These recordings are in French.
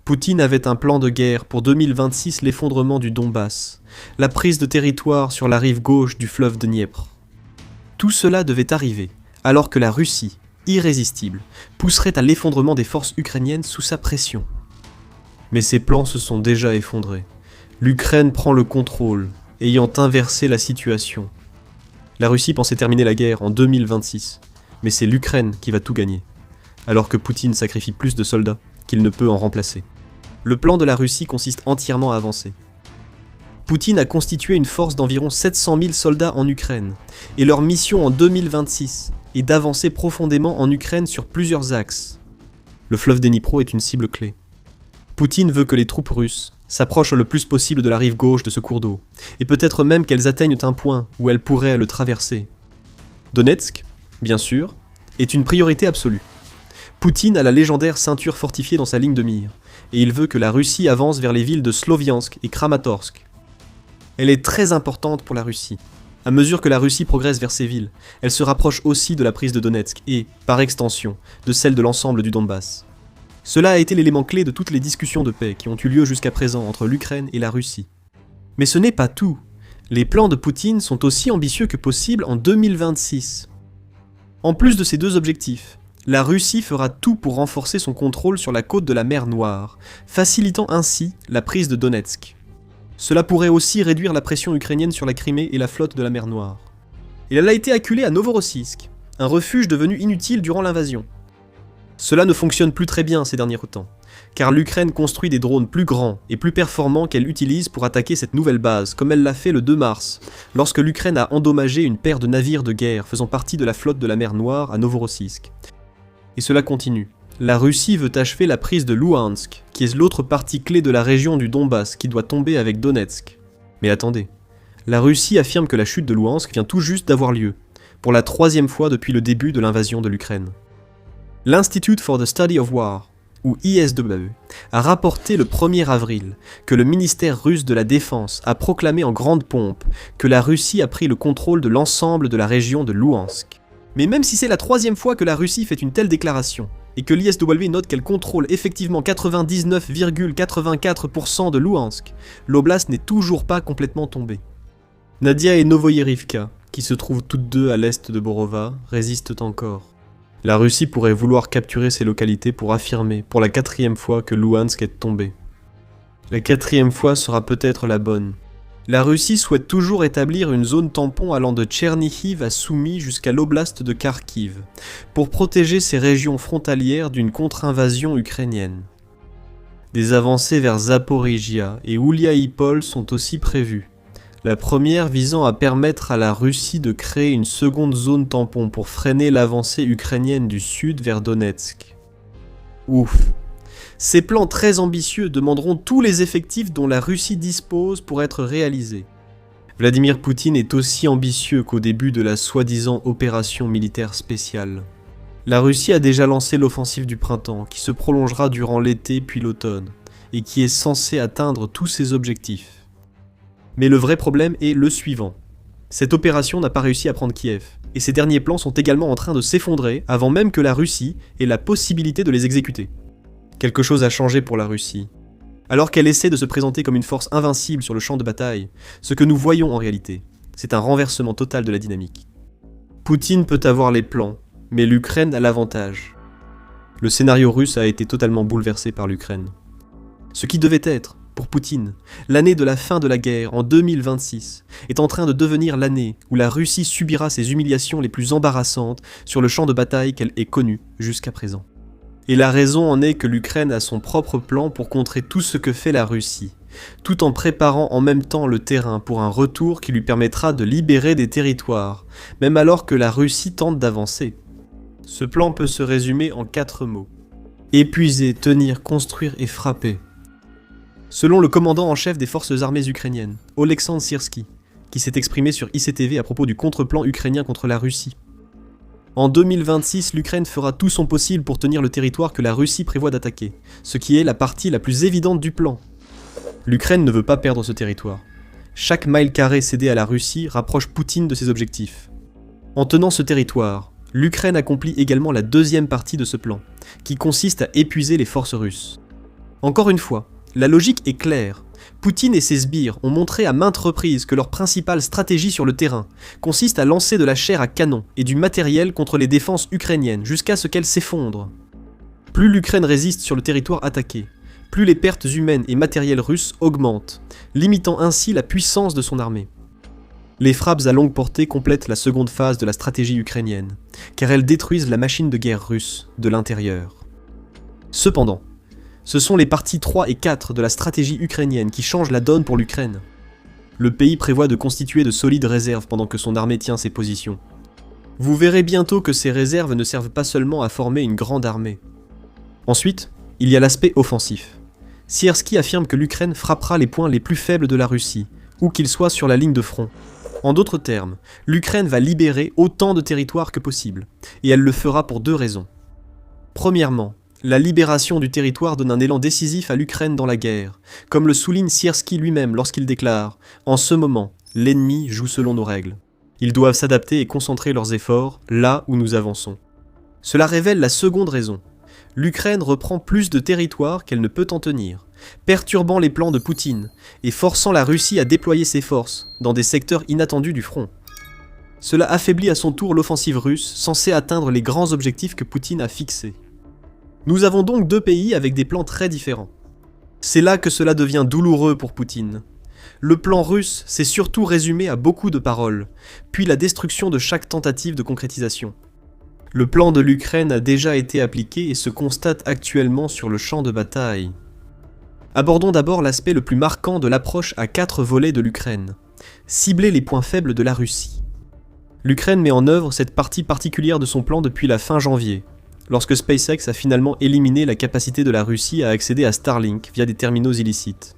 Poutine avait un plan de guerre pour 2026, l'effondrement du Donbass, la prise de territoire sur la rive gauche du fleuve Dniepr. Tout cela devait arriver, alors que la Russie, irrésistible, pousserait à l'effondrement des forces ukrainiennes sous sa pression. Mais ces plans se sont déjà effondrés. L'Ukraine prend le contrôle, ayant inversé la situation. La Russie pensait terminer la guerre en 2026, mais c'est l'Ukraine qui va tout gagner, alors que Poutine sacrifie plus de soldats qu'il ne peut en remplacer. Le plan de la Russie consiste entièrement à avancer. Poutine a constitué une force d'environ 700 000 soldats en Ukraine, et leur mission en 2026 est d'avancer profondément en Ukraine sur plusieurs axes. Le fleuve Dnipro est une cible clé. Poutine veut que les troupes russes s'approchent le plus possible de la rive gauche de ce cours d'eau, et peut-être même qu'elles atteignent un point où elles pourraient le traverser. Donetsk, bien sûr, est une priorité absolue. Poutine a la légendaire ceinture fortifiée dans sa ligne de mire, et il veut que la Russie avance vers les villes de Sloviansk et Kramatorsk. Elle est très importante pour la Russie. À mesure que la Russie progresse vers ces villes, elle se rapproche aussi de la prise de Donetsk et, par extension, de celle de l'ensemble du Donbass. Cela a été l'élément clé de toutes les discussions de paix qui ont eu lieu jusqu'à présent entre l'Ukraine et la Russie. Mais ce n'est pas tout. Les plans de Poutine sont aussi ambitieux que possible en 2026. En plus de ces deux objectifs, la Russie fera tout pour renforcer son contrôle sur la côte de la mer Noire, facilitant ainsi la prise de Donetsk. Cela pourrait aussi réduire la pression ukrainienne sur la Crimée et la flotte de la mer Noire. Et elle a été acculée à Novorossiysk, un refuge devenu inutile durant l'invasion. Cela ne fonctionne plus très bien ces derniers temps, car l'Ukraine construit des drones plus grands et plus performants qu'elle utilise pour attaquer cette nouvelle base, comme elle l'a fait le 2 mars, lorsque l'Ukraine a endommagé une paire de navires de guerre faisant partie de la flotte de la mer Noire à Novorossiysk. Et cela continue. La Russie veut achever la prise de Louhansk, qui est l'autre partie clé de la région du Donbass qui doit tomber avec Donetsk. Mais attendez, la Russie affirme que la chute de Louhansk vient tout juste d'avoir lieu, pour la 3e fois depuis le début de l'invasion de l'Ukraine. L'Institute for the Study of War, ou ISW, a rapporté le 1er avril que le ministère russe de la Défense a proclamé en grande pompe que la Russie a pris le contrôle de l'ensemble de la région de Louhansk. Mais même si c'est la 3e fois que la Russie fait une telle déclaration, et que l'ISW note qu'elle contrôle effectivement 99,84% de Louhansk, l'oblast n'est toujours pas complètement tombée. Nadia et Novoïerivka, qui se trouvent toutes deux à l'est de Borova, résistent encore. La Russie pourrait vouloir capturer ces localités pour affirmer, pour la 4e fois, que Louhansk est tombée. La 4e fois sera peut-être la bonne. La Russie souhaite toujours établir une zone tampon allant de Tchernihiv à Soumy jusqu'à l'oblast de Kharkiv, pour protéger ces régions frontalières d'une contre-invasion ukrainienne. Des avancées vers Zaporijia et Ouliaïpol sont aussi prévues, la première visant à permettre à la Russie de créer une seconde zone tampon pour freiner l'avancée ukrainienne du sud vers Donetsk. Ouf! Ces plans très ambitieux demanderont tous les effectifs dont la Russie dispose pour être réalisés. Vladimir Poutine est aussi ambitieux qu'au début de la soi-disant opération militaire spéciale. La Russie a déjà lancé l'offensive du printemps, qui se prolongera durant l'été puis l'automne, et qui est censée atteindre tous ses objectifs. Mais le vrai problème est le suivant. Cette opération n'a pas réussi à prendre Kiev, et ces derniers plans sont également en train de s'effondrer avant même que la Russie ait la possibilité de les exécuter. Quelque chose a changé pour la Russie. Alors qu'elle essaie de se présenter comme une force invincible sur le champ de bataille, ce que nous voyons en réalité, c'est un renversement total de la dynamique. Poutine peut avoir les plans, mais l'Ukraine a l'avantage. Le scénario russe a été totalement bouleversé par l'Ukraine. Ce qui devait être, pour Poutine, l'année de la fin de la guerre en 2026, est en train de devenir l'année où la Russie subira ses humiliations les plus embarrassantes sur le champ de bataille qu'elle ait connu jusqu'à présent. Et la raison en est que l'Ukraine a son propre plan pour contrer tout ce que fait la Russie, tout en préparant en même temps le terrain pour un retour qui lui permettra de libérer des territoires, même alors que la Russie tente d'avancer. Ce plan peut se résumer en 4 mots. Épuiser, tenir, construire et frapper. Selon le commandant en chef des forces armées ukrainiennes, Oleksandr Syrski, qui s'est exprimé sur ICTV à propos du contre-plan ukrainien contre la Russie. En 2026, l'Ukraine fera tout son possible pour tenir le territoire que la Russie prévoit d'attaquer, ce qui est la partie la plus évidente du plan. L'Ukraine ne veut pas perdre ce territoire. Chaque mile carré cédé à la Russie rapproche Poutine de ses objectifs. En tenant ce territoire, l'Ukraine accomplit également la deuxième partie de ce plan, qui consiste à épuiser les forces russes. Encore une fois, la logique est claire. Poutine et ses sbires ont montré à maintes reprises que leur principale stratégie sur le terrain consiste à lancer de la chair à canon et du matériel contre les défenses ukrainiennes jusqu'à ce qu'elles s'effondrent. Plus l'Ukraine résiste sur le territoire attaqué, plus les pertes humaines et matérielles russes augmentent, limitant ainsi la puissance de son armée. Les frappes à longue portée complètent la seconde phase de la stratégie ukrainienne, car elles détruisent la machine de guerre russe de l'intérieur. Cependant, ce sont les parties 3 et 4 de la stratégie ukrainienne qui changent la donne pour l'Ukraine. Le pays prévoit de constituer de solides réserves pendant que son armée tient ses positions. Vous verrez bientôt que ces réserves ne servent pas seulement à former une grande armée. Ensuite, il y a l'aspect offensif. Sierski affirme que l'Ukraine frappera les points les plus faibles de la Russie, où qu'ils soient sur la ligne de front. En d'autres termes, l'Ukraine va libérer autant de territoires que possible, et elle le fera pour 2 raisons. Premièrement, la libération du territoire donne un élan décisif à l'Ukraine dans la guerre, comme le souligne Sierski lui-même lorsqu'il déclare « En ce moment, l'ennemi joue selon nos règles. Ils doivent s'adapter et concentrer leurs efforts là où nous avançons. » Cela révèle la seconde raison. L'Ukraine reprend plus de territoire qu'elle ne peut en tenir, perturbant les plans de Poutine et forçant la Russie à déployer ses forces dans des secteurs inattendus du front. Cela affaiblit à son tour l'offensive russe censée atteindre les grands objectifs que Poutine a fixés. Nous avons donc 2 pays avec des plans très différents. C'est là que cela devient douloureux pour Poutine. Le plan russe s'est surtout résumé à beaucoup de paroles, puis la destruction de chaque tentative de concrétisation. Le plan de l'Ukraine a déjà été appliqué et se constate actuellement sur le champ de bataille. Abordons d'abord l'aspect le plus marquant de l'approche à 4 volets de l'Ukraine. Cibler les points faibles de la Russie. L'Ukraine met en œuvre cette partie particulière de son plan depuis la fin janvier, lorsque SpaceX a finalement éliminé la capacité de la Russie à accéder à Starlink via des terminaux illicites.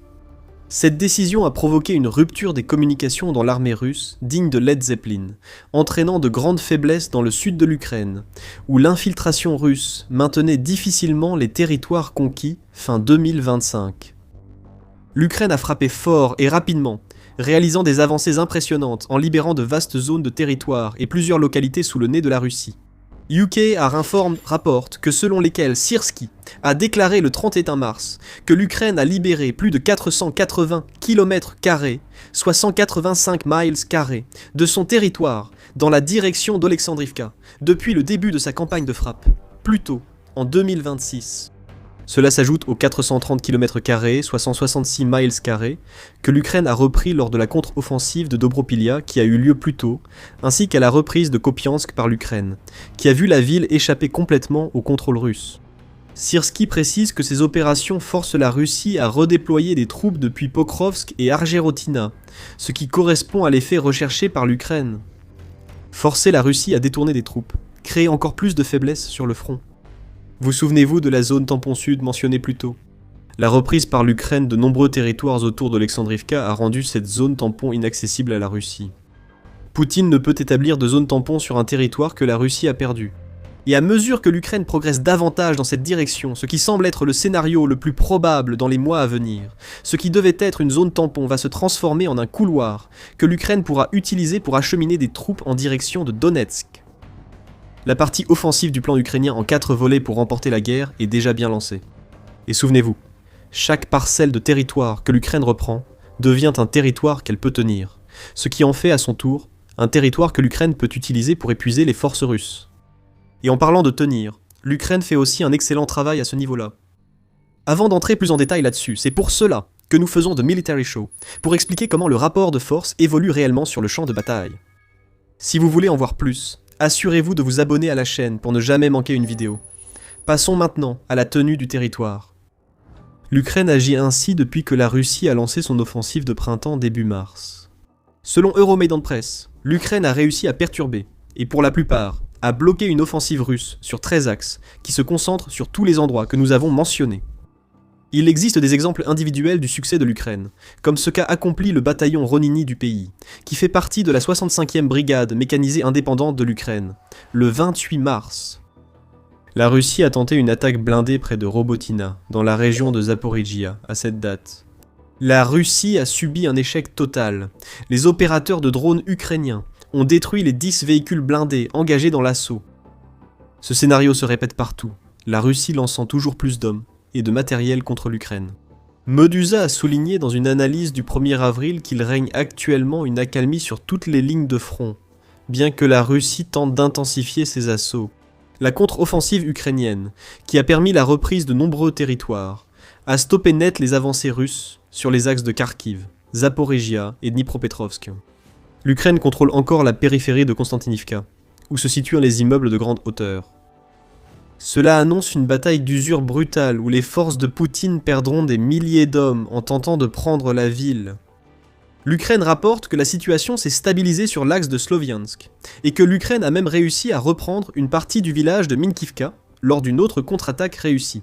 Cette décision a provoqué une rupture des communications dans l'armée russe, digne de Led Zeppelin, entraînant de grandes faiblesses dans le sud de l'Ukraine, où l'infiltration russe maintenait difficilement les territoires conquis fin 2025. L'Ukraine a frappé fort et rapidement, réalisant des avancées impressionnantes en libérant de vastes zones de territoire et plusieurs localités sous le nez de la Russie. UK rapporte que selon lesquels Sierski a déclaré le 31 mars que l'Ukraine a libéré plus de 480 km², soit 185 miles², de son territoire dans la direction d'Olexandrivka depuis le début de sa campagne de frappe, plus tôt en 2026. Cela s'ajoute aux 430 km², soit 166 miles², que l'Ukraine a repris lors de la contre-offensive de Dobropilia qui a eu lieu plus tôt, ainsi qu'à la reprise de Kopiansk par l'Ukraine, qui a vu la ville échapper complètement au contrôle russe. Sierski précise que ces opérations forcent la Russie à redéployer des troupes depuis Pokrovsk et Argerotina, ce qui correspond à l'effet recherché par l'Ukraine. Forcer la Russie à détourner des troupes, créer encore plus de faiblesses sur le front. Vous souvenez-vous de la zone tampon sud mentionnée plus tôt? La reprise par l'Ukraine de nombreux territoires autour d'Olexandrivka a rendu cette zone tampon inaccessible à la Russie. Poutine ne peut établir de zone tampon sur un territoire que la Russie a perdu. Et à mesure que l'Ukraine progresse davantage dans cette direction, ce qui semble être le scénario le plus probable dans les mois à venir, ce qui devait être une zone tampon va se transformer en un couloir que l'Ukraine pourra utiliser pour acheminer des troupes en direction de Donetsk. La partie offensive du plan ukrainien en 4 volets pour remporter la guerre est déjà bien lancée. Et souvenez-vous, chaque parcelle de territoire que l'Ukraine reprend devient un territoire qu'elle peut tenir, ce qui en fait à son tour un territoire que l'Ukraine peut utiliser pour épuiser les forces russes. Et en parlant de tenir, l'Ukraine fait aussi un excellent travail à ce niveau-là. Avant d'entrer plus en détail là-dessus, c'est pour cela que nous faisons The Military Show, pour expliquer comment le rapport de force évolue réellement sur le champ de bataille. Si vous voulez en voir plus, assurez-vous de vous abonner à la chaîne pour ne jamais manquer une vidéo. Passons maintenant à la tenue du territoire. L'Ukraine agit ainsi depuis que la Russie a lancé son offensive de printemps début mars. Selon Euromaidan Press, l'Ukraine a réussi à perturber, et pour la plupart, à bloquer une offensive russe sur 13 axes qui se concentrent sur tous les endroits que nous avons mentionnés. Il existe des exemples individuels du succès de l'Ukraine, comme ce qu'a accompli le bataillon Ronini du pays, qui fait partie de la 65e brigade mécanisée indépendante de l'Ukraine, le 28 mars. La Russie a tenté une attaque blindée près de Robotina, dans la région de Zaporijia, à cette date. La Russie a subi un échec total. Les opérateurs de drones ukrainiens ont détruit les 10 véhicules blindés engagés dans l'assaut. Ce scénario se répète partout, la Russie lançant toujours plus d'hommes et de matériel contre l'Ukraine. Medusa a souligné dans une analyse du 1er avril qu'il règne actuellement une accalmie sur toutes les lignes de front, bien que la Russie tente d'intensifier ses assauts. La contre-offensive ukrainienne, qui a permis la reprise de nombreux territoires, a stoppé net les avancées russes sur les axes de Kharkiv, Zaporijia et Dnipropetrovsk. L'Ukraine contrôle encore la périphérie de Konstantinivka, où se situent les immeubles de grande hauteur. Cela annonce une bataille d'usure brutale où les forces de Poutine perdront des milliers d'hommes en tentant de prendre la ville. L'Ukraine rapporte que la situation s'est stabilisée sur l'axe de Sloviansk, et que l'Ukraine a même réussi à reprendre une partie du village de Minkivka lors d'une autre contre-attaque réussie.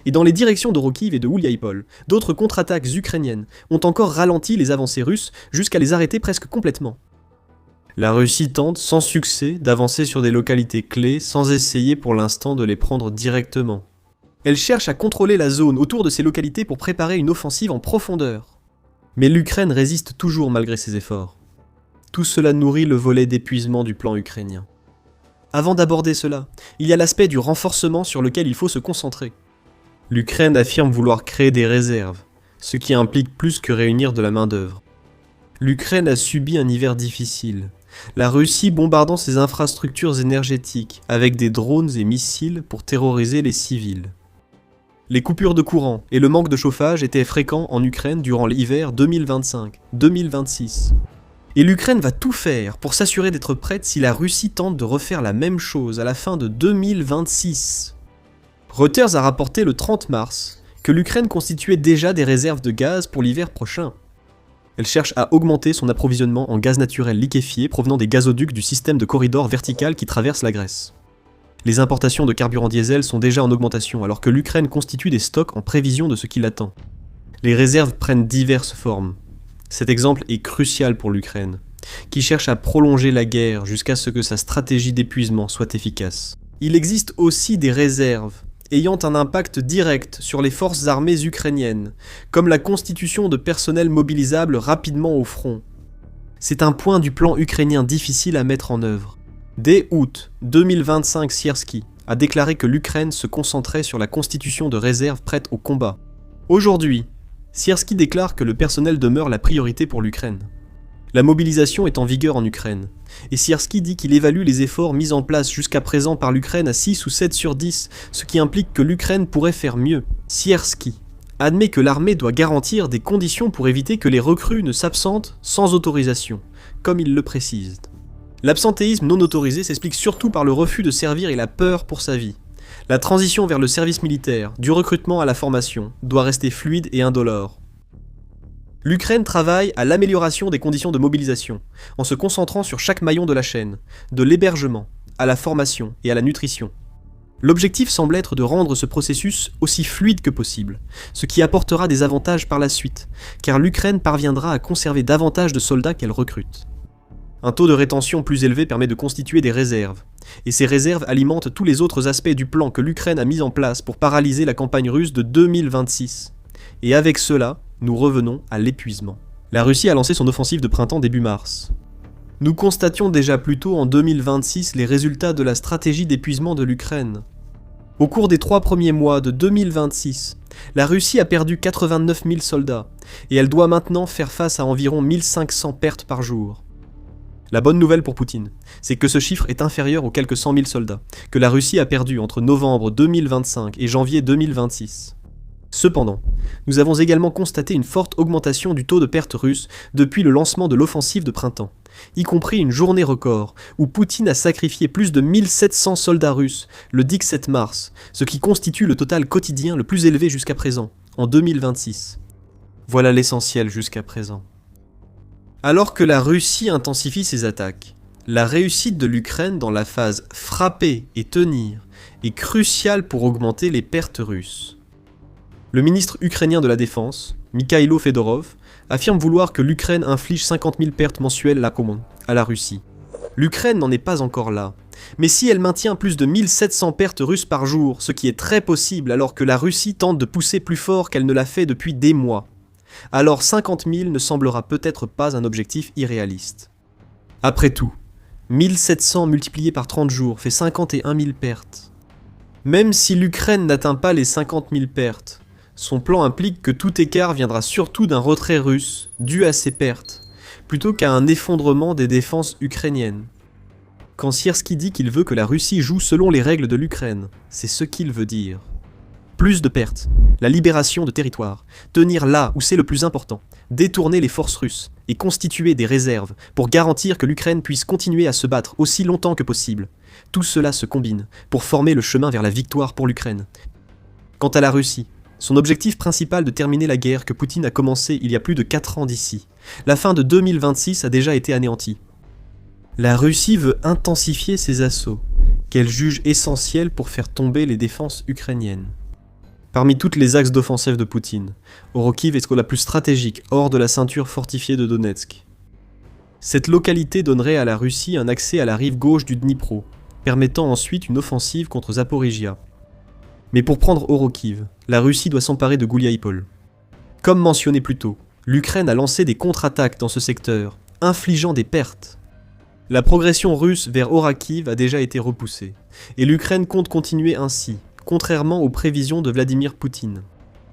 Et dans les directions de Rokiv et de Ouliaïpol, d'autres contre-attaques ukrainiennes ont encore ralenti les avancées russes jusqu'à les arrêter presque complètement. La Russie tente, sans succès, d'avancer sur des localités clés sans essayer pour l'instant de les prendre directement. Elle cherche à contrôler la zone autour de ces localités pour préparer une offensive en profondeur. Mais l'Ukraine résiste toujours malgré ses efforts. Tout cela nourrit le volet d'épuisement du plan ukrainien. Avant d'aborder cela, il y a l'aspect du renforcement sur lequel il faut se concentrer. L'Ukraine affirme vouloir créer des réserves, ce qui implique plus que réunir de la main-d'œuvre. L'Ukraine a subi un hiver difficile, la Russie bombardant ses infrastructures énergétiques avec des drones et missiles pour terroriser les civils. Les coupures de courant et le manque de chauffage étaient fréquents en Ukraine durant l'hiver 2025-2026. Et l'Ukraine va tout faire pour s'assurer d'être prête si la Russie tente de refaire la même chose à la fin de 2026. Reuters a rapporté le 30 mars que l'Ukraine constituait déjà des réserves de gaz pour l'hiver prochain. Elle cherche à augmenter son approvisionnement en gaz naturel liquéfié provenant des gazoducs du système de corridor vertical qui traverse la Grèce. Les importations de carburant diesel sont déjà en augmentation alors que l'Ukraine constitue des stocks en prévision de ce qui l'attend. Les réserves prennent diverses formes. Cet exemple est crucial pour l'Ukraine, qui cherche à prolonger la guerre jusqu'à ce que sa stratégie d'épuisement soit efficace. Il existe aussi des réserves ayant un impact direct sur les forces armées ukrainiennes, comme la constitution de personnel mobilisable rapidement au front. C'est un point du plan ukrainien difficile à mettre en œuvre. Dès août 2025, Sierski a déclaré que l'Ukraine se concentrait sur la constitution de réserves prêtes au combat. Aujourd'hui, Sierski déclare que le personnel demeure la priorité pour l'Ukraine. La mobilisation est en vigueur en Ukraine, et Sierski dit qu'il évalue les efforts mis en place jusqu'à présent par l'Ukraine à 6 ou 7 sur 10, ce qui implique que l'Ukraine pourrait faire mieux. Sierski admet que l'armée doit garantir des conditions pour éviter que les recrues ne s'absentent sans autorisation, comme il le précise. L'absentéisme non autorisé s'explique surtout par le refus de servir et la peur pour sa vie. La transition vers le service militaire, du recrutement à la formation, doit rester fluide et indolore. L'Ukraine travaille à l'amélioration des conditions de mobilisation, en se concentrant sur chaque maillon de la chaîne, de l'hébergement, à la formation et à la nutrition. L'objectif semble être de rendre ce processus aussi fluide que possible, ce qui apportera des avantages par la suite, car l'Ukraine parviendra à conserver davantage de soldats qu'elle recrute. Un taux de rétention plus élevé permet de constituer des réserves, et ces réserves alimentent tous les autres aspects du plan que l'Ukraine a mis en place pour paralyser la campagne russe de 2026. Et avec cela, nous revenons à l'épuisement. La Russie a lancé son offensive de printemps début mars. Nous constations déjà plus tôt en 2026 les résultats de la stratégie d'épuisement de l'Ukraine. Au cours des 3 premiers mois de 2026, la Russie a perdu 89 000 soldats, et elle doit maintenant faire face à environ 1500 pertes par jour. La bonne nouvelle pour Poutine, c'est que ce chiffre est inférieur aux quelques 100 000 soldats que la Russie a perdus entre novembre 2025 et janvier 2026. Cependant, nous avons également constaté une forte augmentation du taux de pertes russes depuis le lancement de l'offensive de printemps, y compris une journée record où Poutine a sacrifié plus de 1700 soldats russes le 17 mars, ce qui constitue le total quotidien le plus élevé jusqu'à présent, en 2026. Voilà l'essentiel jusqu'à présent. Alors que la Russie intensifie ses attaques, la réussite de l'Ukraine dans la phase frapper et tenir est cruciale pour augmenter les pertes russes. Le ministre ukrainien de la Défense, Mikhailo Fedorov, affirme vouloir que l'Ukraine inflige 50 000 pertes mensuelles à la Russie. L'Ukraine n'en est pas encore là, mais si elle maintient plus de 1700 pertes russes par jour, ce qui est très possible alors que la Russie tente de pousser plus fort qu'elle ne l'a fait depuis des mois, alors 50 000 ne semblera peut-être pas un objectif irréaliste. Après tout, 1700 multiplié par 30 jours fait 51 000 pertes. Même si l'Ukraine n'atteint pas les 50 000 pertes, son plan implique que tout écart viendra surtout d'un retrait russe dû à ces pertes, plutôt qu'à un effondrement des défenses ukrainiennes. Quand Sierski dit qu'il veut que la Russie joue selon les règles de l'Ukraine, c'est ce qu'il veut dire. Plus de pertes, la libération de territoires, tenir là où c'est le plus important, détourner les forces russes et constituer des réserves pour garantir que l'Ukraine puisse continuer à se battre aussi longtemps que possible. Tout cela se combine pour former le chemin vers la victoire pour l'Ukraine. Quant à la Russie, son objectif principal de terminer la guerre que Poutine a commencé il y a plus de 4 ans d'ici, la fin de 2026 a déjà été anéantie. La Russie veut intensifier ses assauts, qu'elle juge essentiels pour faire tomber les défenses ukrainiennes. Parmi toutes les axes d'offensive de Poutine, Orokiv est la plus stratégique hors de la ceinture fortifiée de Donetsk. Cette localité donnerait à la Russie un accès à la rive gauche du Dnipro, permettant ensuite une offensive contre Zaporizhia. Mais pour prendre Orokiv, la Russie doit s'emparer de Gouliaïpol. Comme mentionné plus tôt, l'Ukraine a lancé des contre-attaques dans ce secteur, infligeant des pertes. La progression russe vers Orakiv a déjà été repoussée, et l'Ukraine compte continuer ainsi, contrairement aux prévisions de Vladimir Poutine.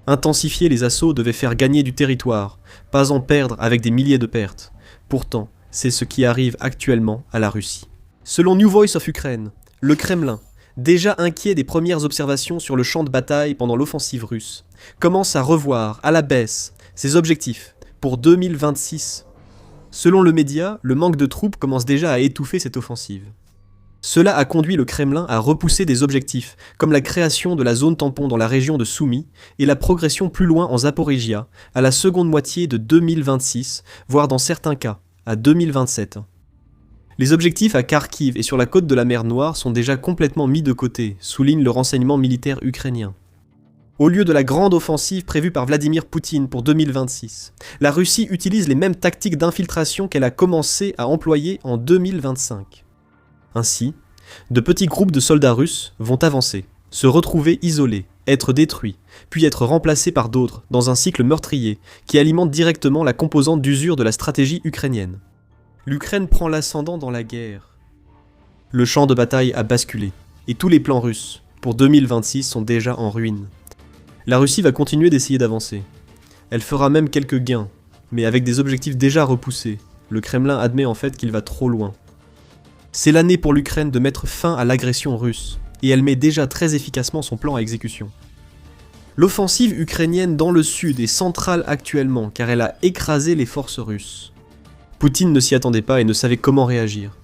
Intensifier les assauts devait faire gagner du territoire, pas en perdre avec des milliers de pertes. Pourtant, c'est ce qui arrive actuellement à la Russie. Selon New Voice of Ukraine, le Kremlin, déjà inquiet des premières observations sur le champ de bataille pendant l'offensive russe, commence à revoir, à la baisse, ses objectifs pour 2026. Selon le média, le manque de troupes commence déjà à étouffer cette offensive. Cela a conduit le Kremlin à repousser des objectifs, comme la création de la zone tampon dans la région de Soumy et la progression plus loin en Zaporizhia, à la seconde moitié de 2026, voire dans certains cas, à 2027. Les objectifs à Kharkiv et sur la côte de la mer Noire sont déjà complètement mis de côté, souligne le renseignement militaire ukrainien. Au lieu de la grande offensive prévue par Vladimir Poutine pour 2026, la Russie utilise les mêmes tactiques d'infiltration qu'elle a commencé à employer en 2025. Ainsi, de petits groupes de soldats russes vont avancer, se retrouver isolés, être détruits, puis être remplacés par d'autres dans un cycle meurtrier qui alimente directement la composante d'usure de la stratégie ukrainienne. L'Ukraine prend l'ascendant dans la guerre. Le champ de bataille a basculé, et tous les plans russes, pour 2026, sont déjà en ruine. La Russie va continuer d'essayer d'avancer. Elle fera même quelques gains, mais avec des objectifs déjà repoussés. Le Kremlin admet en fait qu'il va trop loin. C'est l'année pour l'Ukraine de mettre fin à l'agression russe, et elle met déjà très efficacement son plan à exécution. L'offensive ukrainienne dans le sud est centrale actuellement car elle a écrasé les forces russes. Poutine ne s'y attendait pas et ne savait comment réagir.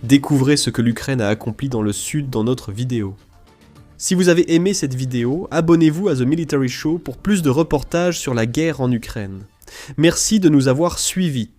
Découvrez ce que l'Ukraine a accompli dans le sud dans notre vidéo. Si vous avez aimé cette vidéo, abonnez-vous à The Military Show pour plus de reportages sur la guerre en Ukraine. Merci de nous avoir suivis.